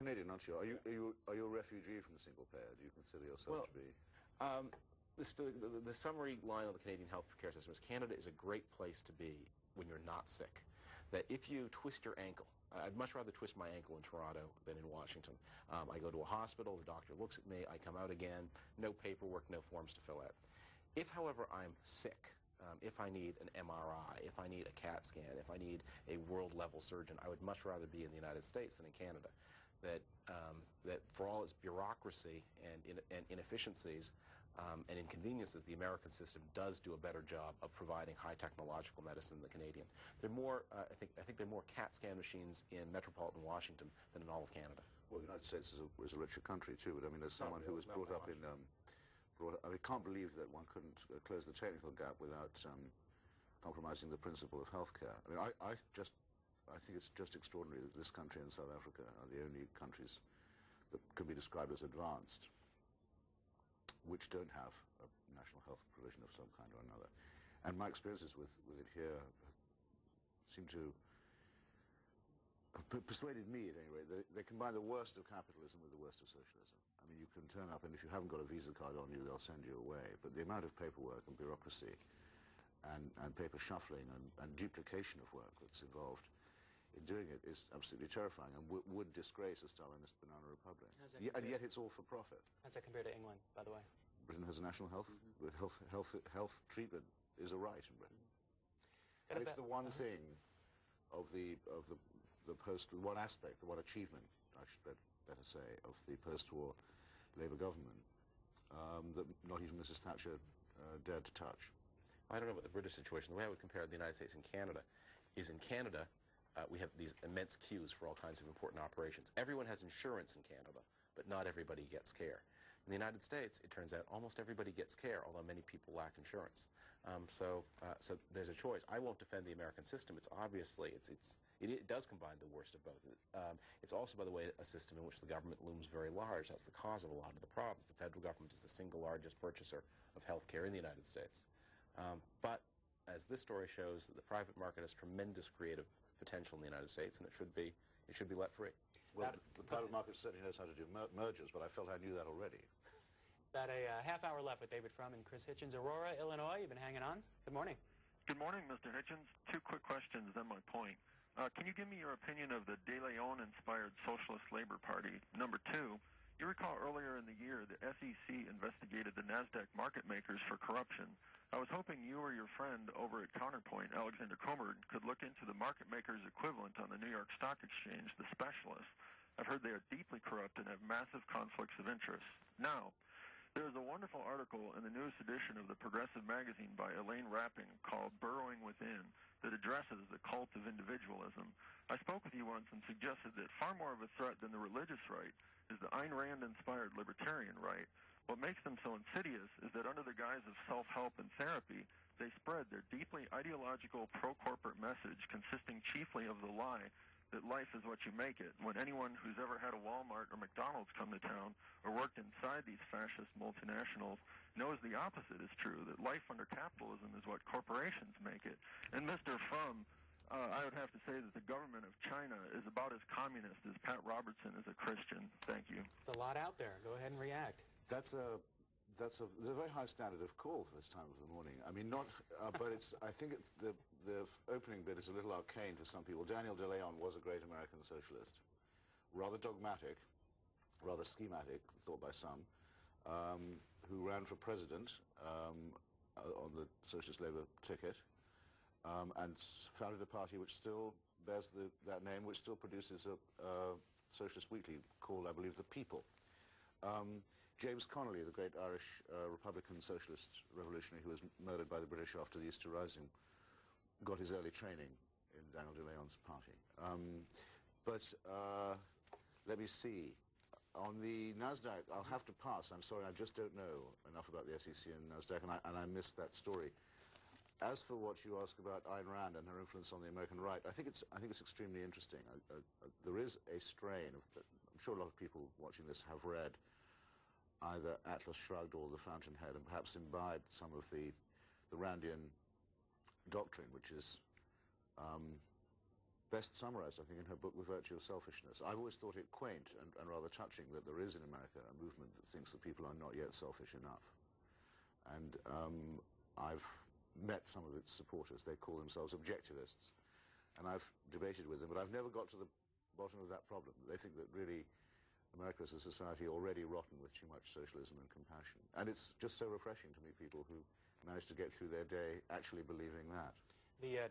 Canadian, aren't you? Are you a refugee from the single payer? Do you consider yourself to be? The summary line on the Canadian health care system is Canada is a great place to be when you're not sick. That if you twist your ankle, I'd much rather twist my ankle in Toronto than in Washington. I go to a hospital, the doctor looks at me, I come out again, no paperwork, no forms to fill out. If, however, I'm sick, if I need an MRI, if I need a CAT scan, if I need a world-level surgeon, I would much rather be in the United States than in Canada. That for all its bureaucracy and inefficiencies and inconveniences, the American system does do a better job of providing high technological medicine than the Canadian. There are more, I think there are more CAT scan machines in metropolitan Washington than in all of Canada. Well, the United States is a richer country too, but I mean, as someone who was brought up in, I can't believe that one couldn't close the technical gap without compromising the principle of healthcare. I mean, I think it's just extraordinary that this country and South Africa are the only countries that can be described as advanced, which don't have a national health provision of some kind or another. And my experiences with it here seem to have persuaded me, at any rate. They combine the worst of capitalism with the worst of socialism. I mean, you can turn up, and if you haven't got a Visa card on you, they'll send you away. But the amount of paperwork and bureaucracy and paper shuffling and duplication of work that's involved in doing it is absolutely terrifying and would disgrace a Stalinist banana republic. And yet it's all for profit. How's that compared to England, by the way? Britain has a national health. Health treatment is a right in Britain. And it's the one thing of the one aspect, the one achievement, I should better say, of the post-war Labour government that not even Mrs. Thatcher dared to touch. I don't know about the British situation. The way I would compare the United States and Canada is in Canada, we have these immense queues for all kinds of important operations. Everyone has insurance in Canada, but not everybody gets care. In the United States, it turns out almost everybody gets care, although many people lack insurance. So there's a choice. I won't defend the American system. It's obviously, it does combine the worst of both. It's also, by the way, a system in which the government looms very large. That's the cause of a lot of the problems. The federal government is the single largest purchaser of health care in the United States. But as this story shows, that the private market has tremendous creative potential in the United States, and it should be let free. Well, the private market certainly knows how to do mergers, but I felt I knew that already. About a half hour left with David Frum and Chris Hitchens. Aurora, Illinois, you've been hanging on. Good morning. Good morning, Mr. Hitchens. Two quick questions, then my point. Can you give me your opinion of the De Leon-inspired Socialist Labor Party? Number two, you recall earlier in the year the SEC investigated the NASDAQ market makers for corruption. I was hoping you or your friend over at Counterpoint, Alexander Comer, could look into the market makers equivalent on the New York Stock Exchange, the Specialists. I've heard they are deeply corrupt and have massive conflicts of interest. Now, there is a wonderful article in the newest edition of the Progressive magazine by Elaine Rapping called Burrowing Within that addresses the cult of individualism. I spoke with you once and suggested that far more of a threat than the religious right is the Ayn Rand-inspired libertarian right. What makes them so insidious is that under the guise of self-help and therapy, they spread their deeply ideological pro-corporate message consisting chiefly of the lie that life is what you make it, when anyone who's ever had a Walmart or McDonald's come to town or worked inside these fascist multinationals knows the opposite is true, that life under capitalism is what corporations make it. And Mr. Frum, I would have to say that the government of China is about as communist as Pat Robertson is a Christian. Thank you. It's a lot out there. Go ahead and react. There's a very high standard of call for this time of the morning. I mean, not, but I think the opening bit is a little arcane for some people. Daniel De Leon was a great American socialist, rather dogmatic, rather schematic, thought by some, who ran for president on the Socialist Labour ticket, and founded a party which still bears that name, which still produces a socialist weekly called, I believe, The People. James Connolly, the great Irish Republican socialist revolutionary who was murdered by the British after the Easter Rising, got his early training in Daniel De Leon's party. Let me see. On the NASDAQ, I'll have to pass. I'm sorry, I just don't know enough about the SEC and NASDAQ, and I missed that story. As for what you ask about Ayn Rand and her influence on the American right, I think it's extremely interesting. There is a strain of, I'm sure a lot of people watching this have read either Atlas Shrugged or The Fountainhead, and perhaps imbibed some of the Randian doctrine, which is best summarized, I think, in her book, The Virtue of Selfishness. I've always thought it quaint and rather touching that there is in America a movement that thinks that people are not yet selfish enough. And I've met some of its supporters. They call themselves objectivists. And I've debated with them, but I've never got to the bottom of that problem. They think that really America is a society already rotten with too much socialism and compassion. And it's just so refreshing to meet people who manage to get through their day actually believing that. The